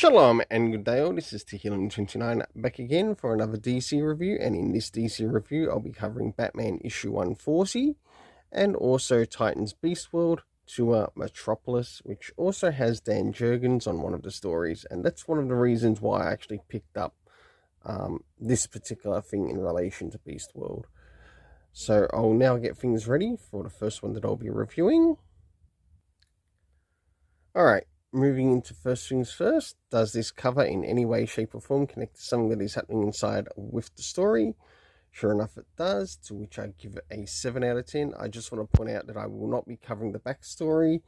Shalom and good day all, this is Tehillim29 back again for another DC review, and in this DC review I'll be covering Batman issue 140 and also Titans Beast World to Metropolis, which also has Dan Jurgens on one of the stories, and that's one of the reasons why I actually picked up this particular thing in relation to Beast World. So I'll now get things ready for the first one that I'll be reviewing. Alright. Moving into first things first, does this cover in any way, shape or form connect to something that is happening inside with the story? Sure enough it does, to which I give it a 7 out of 10. I just want to point out that I will not be covering the backstory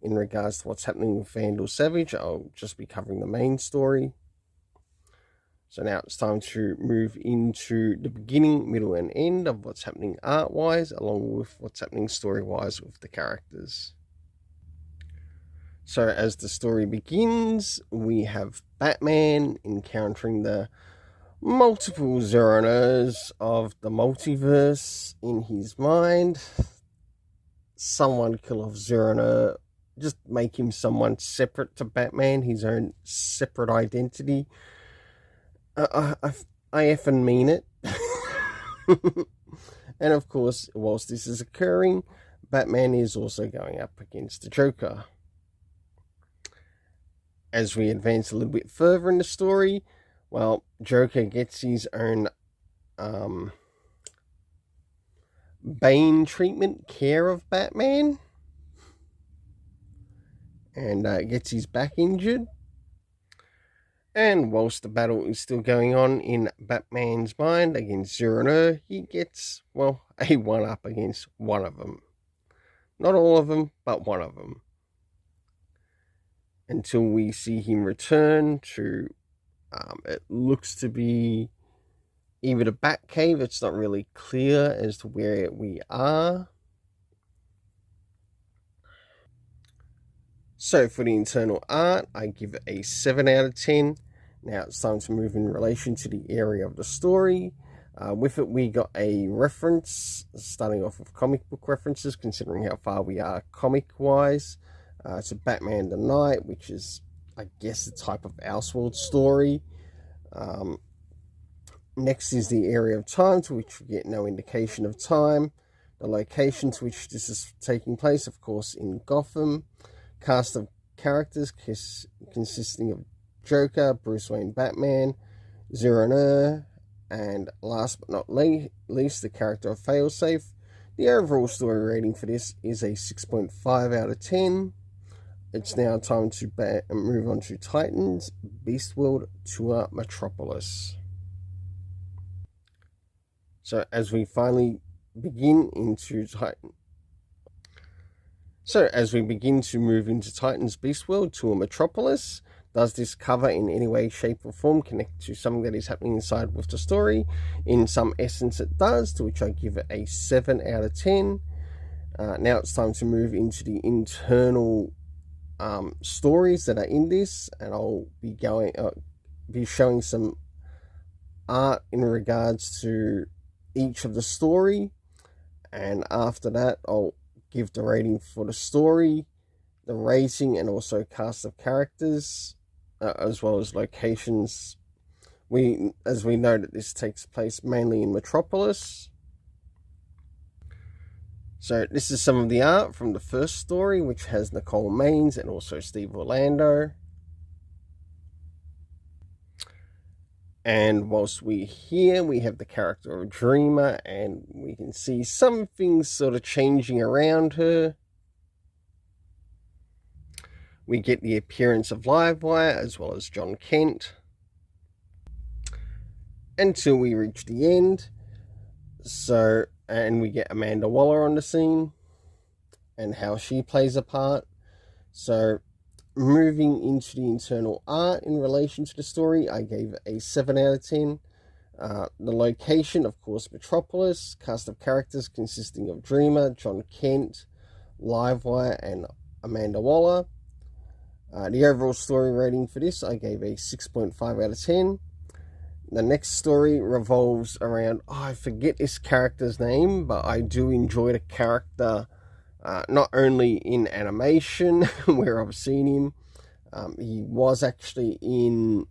in regards to what's happening with Vandal Savage. I'll just be covering the main story. So now it's time to move into the beginning, middle and end of what's happening art-wise, along with what's happening story-wise with the characters. So as the story begins, we have Batman encountering the multiple Zeroners of the multiverse in his mind. Someone kill off Zeroner, just make him someone separate to Batman, his own separate identity. I effing mean it. And of course, whilst this is occurring, Batman is also going up against the Joker. As we advance a little bit further in the story, well, Joker gets his own Bane treatment, care of Batman, and gets his back injured. And whilst the battle is still going on in Batman's mind against Zeroner, he gets, well, a 1-up against one of them. Not all of them, but one of them. Until we see him return to, it looks to be either the Batcave. It's not really clear as to where we are. So for the internal art, I give it a 7 out of 10. Now it's time to move in relation to the area of the story. With it, we got a reference, starting off with comic book references, considering how far we are comic-wise. To Batman the Knight, which is, I guess, a type of Elseworld story. Next is the area of time, to which we get no indication of time. The location to which this is taking place, of course, in Gotham. Cast of characters consisting of Joker, Bruce Wayne Batman, Zeroner, and last but not least, the character of Failsafe. The overall story rating for this is a 6.5 out of 10. It's now time to move on to Titans Beast World to Metropolis. So as we finally begin into to move into Titans Beast World to Metropolis, does this cover in any way, shape or form connect to something that is happening inside with the story? In some essence it does, to which I give it a 7 out of 10. Now it's time to move into the internal stories that are in this, and I'll be showing some art in regards to each of the story, and after that I'll give the rating for the story, the rating, and also cast of characters, as well as locations. As we know that this takes place mainly in Metropolis. So this is some of the art from the first story, which has Nicole Maines and also Steve Orlando. And whilst we're here, we have the character of Dreamer, and we can see some things sort of changing around her. We get the appearance of Livewire as well as John Kent, until we reach the end. And we get Amanda Waller on the scene and how she plays a part. So moving into the internal art in relation to the story, I gave it a 7 out of 10. The location, of course, Metropolis. Cast of characters consisting of Dreamer, John Kent, Livewire and Amanda Waller. The overall story rating for this, I gave a 6.5 out of 10. The next story revolves around, I forget this character's name, but I do enjoy the character, not only in animation, where I've seen him, He was actually in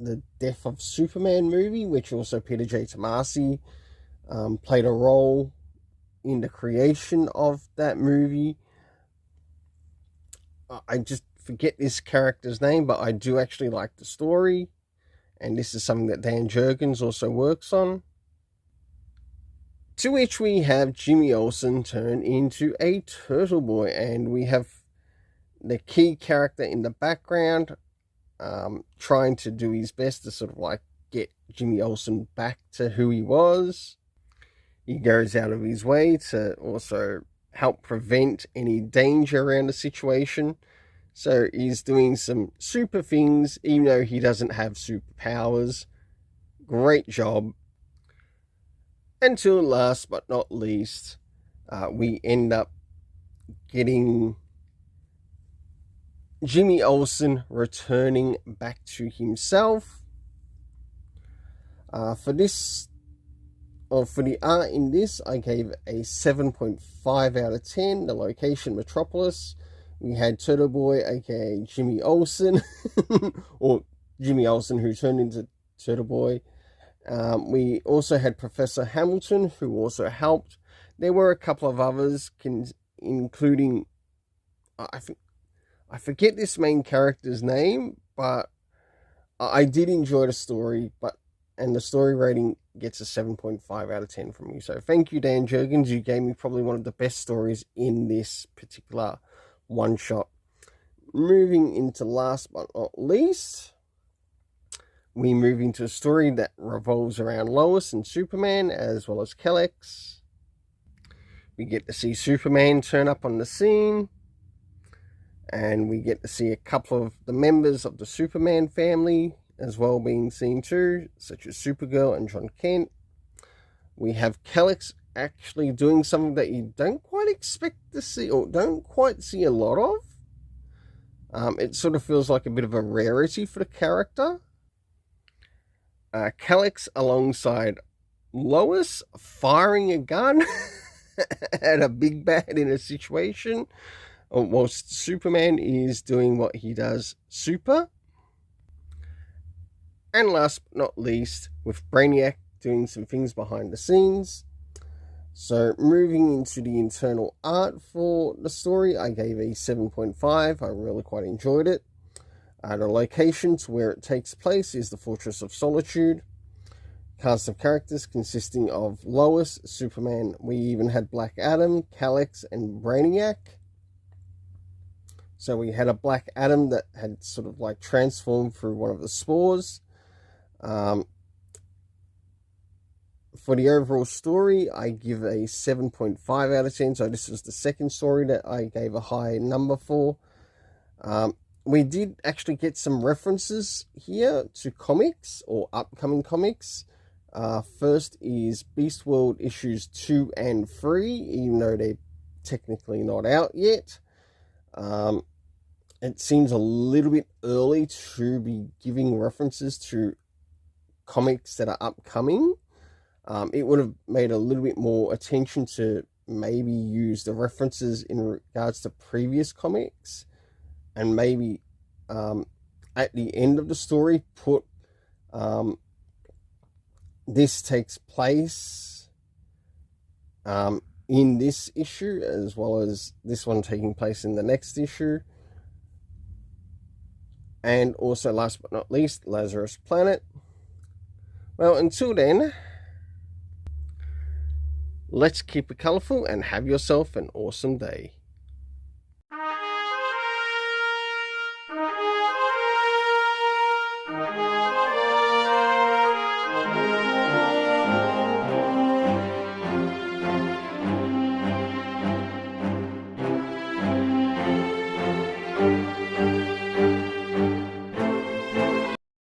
the Death of Superman movie, which also Peter J. Tomasi played a role in the creation of that movie. I just forget this character's name, but I do actually like the story, and this is something that Dan Jurgens also works on. To which we have Jimmy Olsen turn into a Turtle Boy, and we have the key character in the background trying to do his best to sort of like get Jimmy Olsen back to who he was. He goes out of his way to also help prevent any danger around the situation. So he's doing some super things, even though he doesn't have superpowers. Great job. Until last but not least, we end up getting Jimmy Olsen returning back to himself. For the art in this, I gave a 7.5 out of 10. The location, Metropolis. We had Turtle Boy, aka Jimmy Olsen, or Jimmy Olsen who turned into Turtle Boy. We also had Professor Hamilton, who also helped. There were a couple of others, including, I forget this main character's name, but I did enjoy the story, and the story rating gets a 7.5 out of 10 from me. So thank you, Dan Jurgens. You gave me probably one of the best stories in this particular one-shot. Moving into last but not least, we move into a story that revolves around Lois and Superman, as well as Kelex. We get to see Superman turn up on the scene, and we get to see a couple of the members of the Superman family as well being seen too, such as Supergirl and John Kent. We have Kelex actually doing something that you don't quite expect to see, or don't quite see a lot of. It sort of feels like a bit of a rarity for the character. Kelex alongside Lois firing a gun at a big bad in a situation, whilst Superman is doing what he does super. And last but not least, with Brainiac doing some things behind the scenes. So moving into the internal art for the story, I gave a 7.5. I really quite enjoyed it. The location to where it takes place is the Fortress of Solitude. Cast of characters consisting of Lois, Superman. We even had Black Adam, Kelex, and Brainiac. So we had a Black Adam that had sort of like transformed through one of the spores. For the overall story, I give a 7.5 out of 10. So this is the second story that I gave a high number for. We did actually get some references here to comics or upcoming comics. First is Beast World issues 2 and 3, even though they're technically not out yet. It seems a little bit early to be giving references to comics that are upcoming. It would have made a little bit more attention to maybe use the references in regards to previous comics, and maybe at the end of the story put this takes place in this issue, as well as this one taking place in the next issue. And also, last but not least, Lazarus Planet. Well, until then, let's keep it colourful and have yourself an awesome day.